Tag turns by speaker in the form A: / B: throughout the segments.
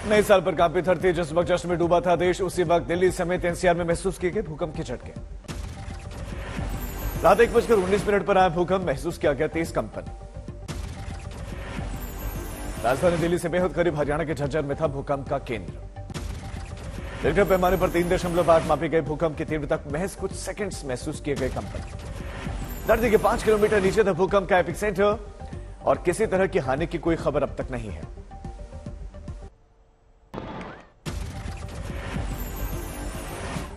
A: नए साल पर कांपी धरती। जिस वक्त जश्न में डूबा था देश, उसी वक्त दिल्ली समेत एनसीआर में महसूस किए गए भूकंप के झटके। रात 1:19 पर आया भूकंप, महसूस किया गया तेज कंपन। राजधानी दिल्ली से बेहद करीब हरियाणा के झज्जर में था भूकंप का केंद्र। रिक्टर पैमाने पर 3.8 मापी गए भूकंप की तीव्रता महज कुछ सेकंड्स महसूस किए गए कंपन। धरती के 5 किलोमीटर नीचे था भूकंप का एपिक सेंटर और किसी तरह की हानि की कोई खबर अब तक नहीं है।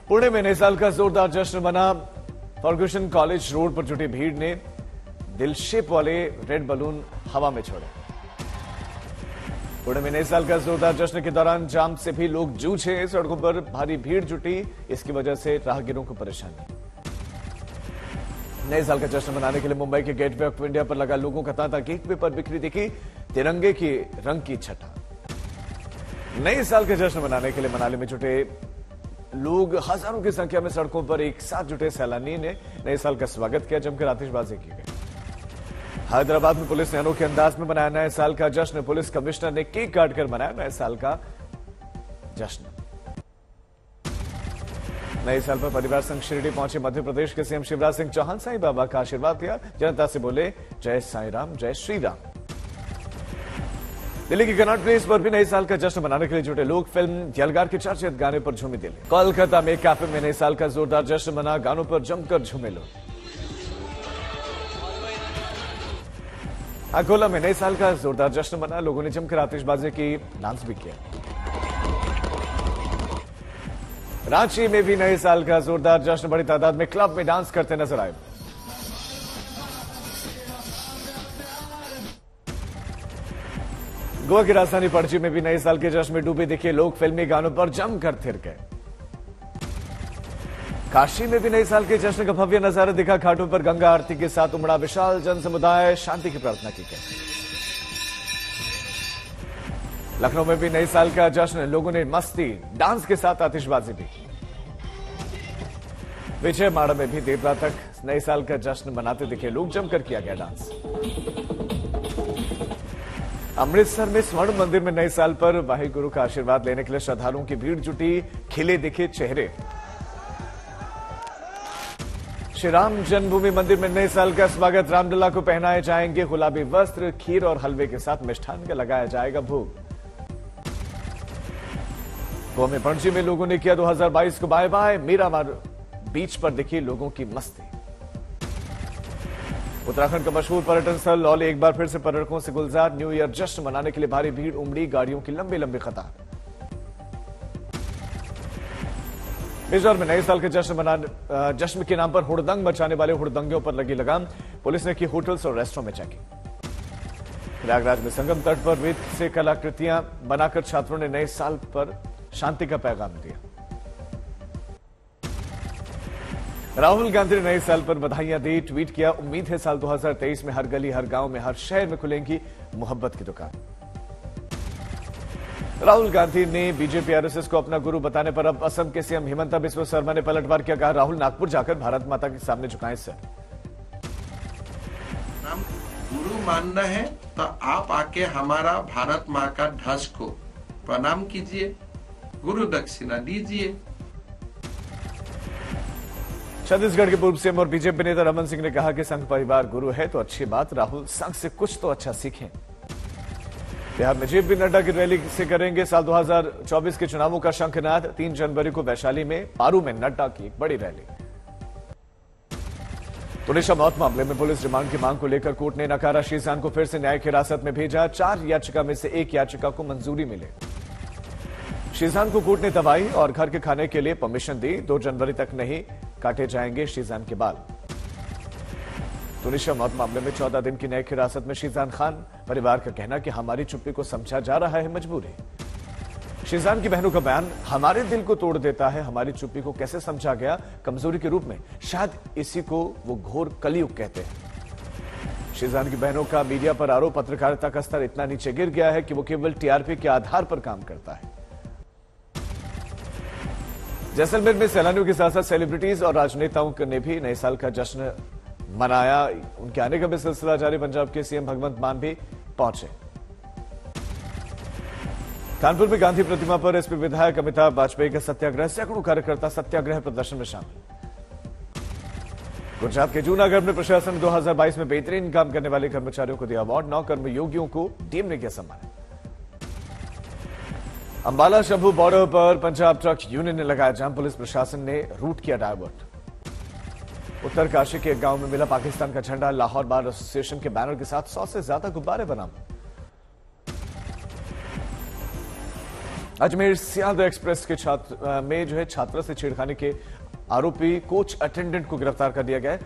A: पुणे में नए साल का जोरदार जश्न मना। फर्ग्यूसन कॉलेज रोड पर जुटी भीड़ ने दिल शेप वाले रेड बलून हवा में छोड़े। पुणे में नए साल का जोरदार जश्न के दौरान जाम से भी लोग जूझे। सड़कों पर भारी भीड़ जुटी, इसकी वजह से राहगीरों को परेशानी। नए साल का जश्न मनाने के लिए मुंबई के गेटवे ऑफ इंडिया पर लगा लोगों का तांता। गेटवे पर बिखरी दिखी तिरंगे की रंग की छटा। नए साल का जश्न मनाने के लिए मनाली में जुटे लोग हजारों की संख्या में सड़कों पर एक साथ जुटे सैलानी ने नए साल का स्वागत किया, जमकर आतिशबाजी की गई। हैदराबाद में पुलिस ने अनोखे अंदाज में मनाया नए साल का जश्न। पुलिस कमिश्नर ने केक काटकर मनाया नए साल का जश्न। नए साल पर परिवार संग शिरडी पहुंचे मध्य प्रदेश के सीएम शिवराज सिंह चौहान। साईं बाबा का आशीर्वाद लिया, जनता से बोले जय साईं राम, जय श्री राम। दिल्ली की कनॉट प्लेस पर भी नए साल का जश्न मनाने के लिए जुटे लोग फिल्म यलगार के चर्चित गाने पर झूमी दिल्ली। कोलकाता में कैफे में नए साल का जोरदार जश्न मना। गानों पर जमकर झूमे लोग। अकोला में नए साल का जोरदार जश्न मना। लोगों ने जमकर आतिशबाजी की, डांस भी किया। रांची में भी नए साल का जोरदार जश्न। बड़ी तादाद में क्लब में डांस करते नजर आए। गोवा की राजधानी पणजी में भी नए साल के जश्न में डूबे दिखे लोग फिल्मी गानों पर जमकर थिर गए। काशी में भी नए साल के जश्न का भव्य नजारा दिखा। घाटों पर गंगा आरती के साथ उमड़ा विशाल जन समुदाय, शांति की प्रार्थना की गई। लखनऊ में भी नए साल का जश्न। लोगों ने मस्ती डांस के साथ आतिशबाजी भी की। विजयवाड़ा में भी देर रात तक नए साल का जश्न मनाते दिखे लोग, जमकर किया गया डांस। अमृतसर में स्वर्ण मंदिर में नए साल पर वाहिगुरु का आशीर्वाद लेने के लिए श्रद्धालुओं की भीड़ जुटी। खिले दिखे चेहरे। श्री राम जन्मभूमि मंदिर में नए साल का स्वागत। रामलला को पहनाए जाएंगे गुलाबी वस्त्र। खीर और हलवे के साथ मिष्ठान का लगाया जाएगा भोग। गोवा में पणजी में लोगों ने किया 2022 को बाय बाय। मीरामार बीच पर दिखी लोगों की मस्ती। उत्तराखंड का मशहूर पर्यटन स्थल लौली एक बार फिर से पर्यटकों से गुलजार। न्यू ईयर जश्न मनाने के लिए भारी भीड़ उमड़ी। गाड़ियों की लंबी लंबी कतार। मिजोरम में नए साल के जश्न के नाम पर हुड़दंग मचाने वाले हुड़दंगियों पर लगी लगाम। पुलिस ने की होटल्स और रेस्टोरेंट में चेकिंग। प्रयागराज में संगम तट पर वेद से कलाकृतियां बनाकर छात्रों ने नए साल पर शांति का पैगाम दिया। राहुल गांधी ने नए साल पर बधाइयां दी, ट्वीट किया उम्मीद है साल 2023 में हर गली, हर गांव में, हर शहर में खुलेंगी मोहब्बत की दुकान। राहुल गांधी ने बीजेपी आरएसएस को अपना गुरु बताने पर अब असम के सीएम हिमंता बिस्वा शर्मा ने पलटवार किया। कहा राहुल नागपुर जाकर भारत माता के सामने झुकाएं सर।
B: गुरु मानना है तो आप आके हमारा भारत माँ का ध्वज को प्रणाम कीजिए, गुरु दक्षिणा दीजिए।
A: छत्तीसगढ़ के पूर्व सीएम और बीजेपी नेता रमन सिंह ने कहा कि संघ परिवार गुरु है तो अच्छी बात, राहुल संघ से कुछ तो अच्छा सीखें। बिहार में जेपी नड्डा की रैली से करेंगे साल 2024 के चुनावों का शंखनाद। 3 जनवरी को वैशाली में पारू में नड्डा की एक बड़ी रैली। तुनिशा मौत मामले में पुलिस रिमांड की मांग को लेकर कोर्ट ने नकारा। शीजान को फिर से न्यायिक हिरासत में भेजा। 4 याचिका में से 1 याचिका को मंजूरी मिले। शीजान को कोर्ट ने दवाई और घर के खाने के लिए परमिशन दी। 2 जनवरी तक नहीं काटे जाएंगे शीजान के बाल। तुनिशा मौत मामले में 14 दिन की न्यायिक हिरासत में शीजान खान। परिवार का कहना कि हमारी चुप्पी को समझा जा रहा है मजबूरी। शीजान की बहनों का बयान हमारे दिल को तोड़ देता है। हमारी चुप्पी को कैसे समझा गया कमजोरी के रूप में, शायद इसी को वो घोर कलयुग कहते हैं। शीजान की बहनों का मीडिया पर आरोप पत्रकारिता का स्तर इतना नीचे गिर गया है कि वो केवल टीआरपी के आधार पर काम करता है। जैसलमेर में सैलानियों के साथ साथ सेलिब्रिटीज और राजनेताओं ने भी नए साल का जश्न मनाया। उनके आने का भी सिलसिला जारी। पंजाब के सीएम भगवंत मान भी पहुंचे। कानपुर में गांधी प्रतिमा पर एसपी विधायक अमिताभ वाजपेयी का सत्याग्रह, सैकड़ों कार्यकर्ता सत्याग्रह प्रदर्शन में शामिल। गुजरात के जूनागढ़ में प्रशासन 2022 में बेहतरीन काम करने वाले कर्मचारियों को दिया अवार्ड, 9 कर्मयोगियों को डीएम ने किया सम्मानित। अंबाला शंभू बॉर्डर पर पंजाब ट्रक यूनियन ने लगाया जाम, पुलिस प्रशासन ने रूट किया डायवर्ट। उत्तरकाशी के एक गांव में मिला पाकिस्तान का झंडा, लाहौर बार एसोसिएशन के बैनर के साथ 100 से ज्यादा गुब्बारे बरामद। अजमेर सियालदह एक्सप्रेस के छात्रा से छेड़खानी के आरोपी कोच अटेंडेंट को गिरफ्तार कर दिया गया।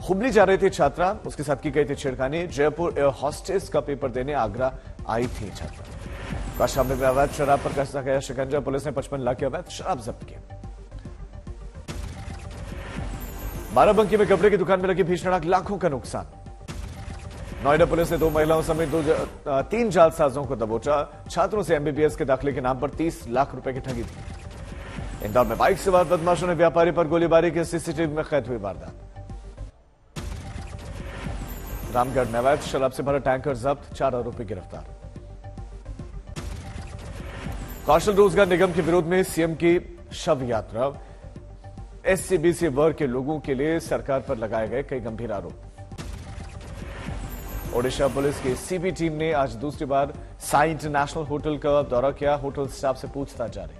A: हुबली जा रही थी छात्रा, उसके साथ की गई थी छेड़खानी। जयपुर एयर हॉस्टेस का पेपर देने आगरा आई थी छात्रा। कौशाम्बी में अवैध शराब पर कसता गया शिकंजा, पुलिस ने 55 लाख की अवैध शराब जब्त की। बाराबंकी में कपड़े की दुकान में लगी भीषण आग, लाखों का नुकसान। नोएडा पुलिस ने 2 महिलाओं समेत 3 जालसाजों को दबोचा, छात्रों से एमबीबीएस के दाखिले के नाम पर 30 लाख रुपए की ठगी थी। इंदौर में बाइक सवार बदमाशों ने व्यापारी पर गोलीबारी की, सीसीटीवी में कैद हुई वारदात। रामगढ़ में अवैध शराब से भरा टैंकर जब्त, 4 आरोपी गिरफ्तार। कौशल रोजगार निगम के विरोध में सीएम की शव यात्रा, एससीबीसी वर्ग के लोगों के लिए सरकार पर लगाए गए कई गंभीर आरोप। ओडिशा पुलिस की सीबी टीम ने आज दूसरी बार साई इंटरनेशनल होटल का दौरा किया, होटल स्टाफ से पूछताछ जारी।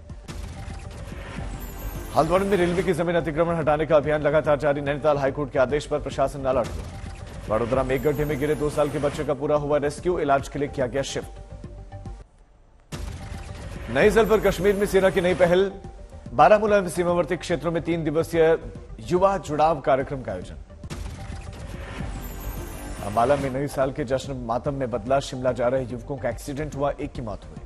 A: हल्द्वानी में रेलवे की जमीन अतिक्रमण हटाने का अभियान लगातार जारी, नैनीताल हाईकोर्ट के आदेश पर प्रशासन अलर्ट हुआ। वडोदरा में एक गड्ढे में गिरे 2 साल के बच्चे का पूरा हुआ रेस्क्यू, इलाज के लिए किया गया शिफ्ट। नई जल पर कश्मीर में सेना की नई पहल, बारामूला में सीमावर्ती क्षेत्रों में 3 दिवसीय युवा जुड़ाव कार्यक्रम का आयोजन। अंबाला में नई साल के जश्न मातम में बदला, शिमला जा रहे युवकों का एक्सीडेंट हुआ, एक की मौत हुई।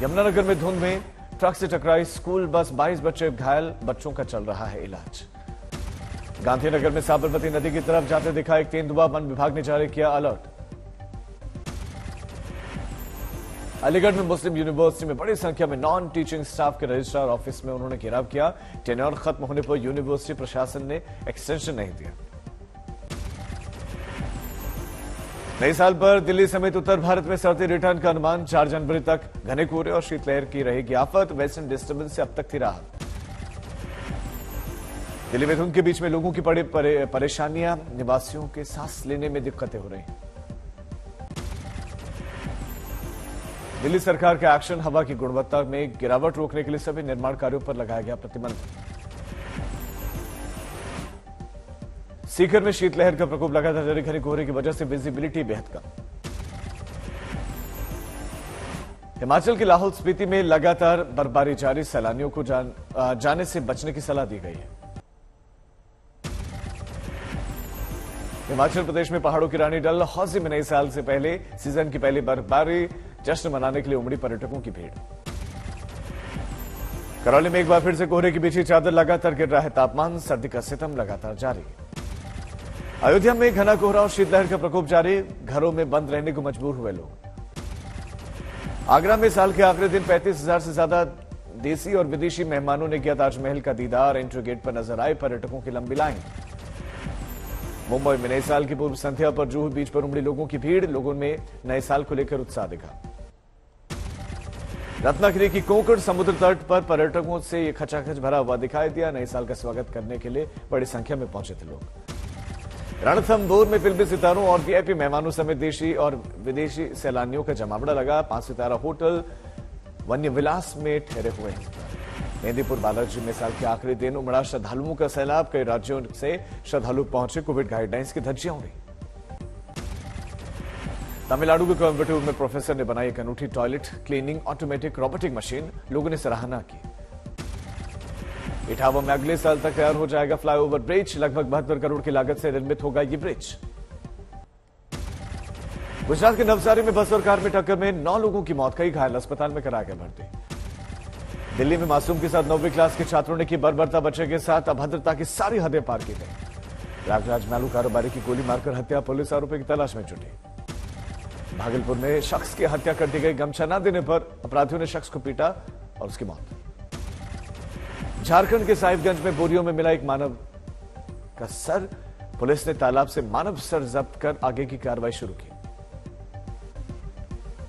A: यमुनानगर में धुंध में ट्रक से टकराई स्कूल बस, 22 बच्चे घायल, बच्चों का चल रहा है इलाज। गांधीनगर में साबरमती नदी की तरफ जाते दिखा एक तेंदुआ, वन विभाग ने जारी किया अलर्ट। अलीगढ़ में मुस्लिम यूनिवर्सिटी में बड़ी संख्या में नॉन टीचिंग स्टाफ के रजिस्ट्रार ऑफिस में उन्होंने घेराव किया। टेन्योर खत्म होने पर यूनिवर्सिटी प्रशासन ने एक्सटेंशन नहीं दिया। नए साल पर दिल्ली समेत उत्तर भारत में सर्दी रिटर्न का अनुमान, 4 जनवरी तक घने कोहरे और शीतलहर की रहेगी आफत, वेस्टर्न डिस्टर्बेंस से अब तक थी राहत। दिल्ली में धुंध के बीच में लोगों की बड़ी परेशानियां, निवासियों के सांस लेने में दिक्कतें हो रही हैं। दिल्ली सरकार का एक्शन, हवा की गुणवत्ता में गिरावट रोकने के लिए सभी निर्माण कार्यों पर लगाया गया प्रतिबंध। सीकर में शीतलहर का प्रकोप लगातार जारी, घने कोहरे की वजह से विजिबिलिटी बेहद कम। हिमाचल के लाहौल स्पीति में लगातार बर्फबारी जारी, सैलानियों को जाने से बचने की सलाह दी गई है। हिमाचल प्रदेश में पहाड़ों की रानी डलहौजी में नए साल से पहले सीजन की पहली बर्फबारी, जश्न मनाने के लिए उमड़ी पर्यटकों की भीड़। करौली में एक बार फिर से कोहरे की बीच चादर, लगातार गिर रहा है तापमान, सर्दी का सितम लगातार जारी। अयोध्या में घना कोहरा और शीतलहर का प्रकोप जारी, घरों में बंद रहने को मजबूर हुए लोग। आगरा में साल के आखिरी दिन 35,000 से ज्यादा देसी और विदेशी मेहमानों ने किया ताजमहल का दीदार, एंट्री गेट पर नजर आए पर्यटकों की लंबी लाइन। मुंबई में नए साल की पूर्व संध्या पर जूहू बीच पर उमड़ी लोगों की भीड़, लोगों में नए साल को लेकर उत्साह दिखा। रत्नागिरी की कोंकण समुद्र तट पर पर्यटकों से ये खचाखच भरा हुआ दिखाई दिया, नए साल का स्वागत करने के लिए बड़ी संख्या में पहुंचे थे लोग। रणथंभौर में फिल्मी सितारों और वीआईपी मेहमानों समेत देशी और विदेशी सैलानियों का जमावड़ा लगा, 5 सितारा होटल वन्य विलास में ठहरे हुए हैं। मेहंदीपुर बालाजी में साल के आखिरी दिन उमड़ा श्रद्धालुओं का सैलाब, कई राज्यों से श्रद्धालु पहुंचे, कोविड गाइडलाइंस की धज्जियां उड़ी। तमिलनाडु के कोयम्बटूर में प्रोफेसर ने बनाई एक अनूठी toilet cleaning automatic robotic machine, लोगों ने सराहना की। इटावा में अगले साल तक तैयार हो जाएगा फ्लाईओवर ब्रिज, लगभग 72 करोड़ की लागत से निर्मित होगा ये ब्रिज। गुजरात के नवसारी में बस और कार में टक्कर में 9 लोगों की मौत, कई घायल, अस्पताल में कराया गया भर्ती। दिल्ली में मासूम के साथ 9वीं क्लास के छात्रों ने की बर्बरता, बच्चे के साथ अभद्रता की सारी हदें पार की गई। राजराज मालू कारोबारी की गोली मारकर हत्या, पुलिस आरोपी की तलाश में जुटी। भागलपुर में शख्स की हत्या कर दी गई, गमछा न देने पर अपराधियों ने शख्स को पीटा और उसकी मौत। झारखंड के साहिबगंज में बोरियों में मिला एक मानव का सर, पुलिस ने तालाब से मानव सर जब्त कर आगे की कार्रवाई शुरू की।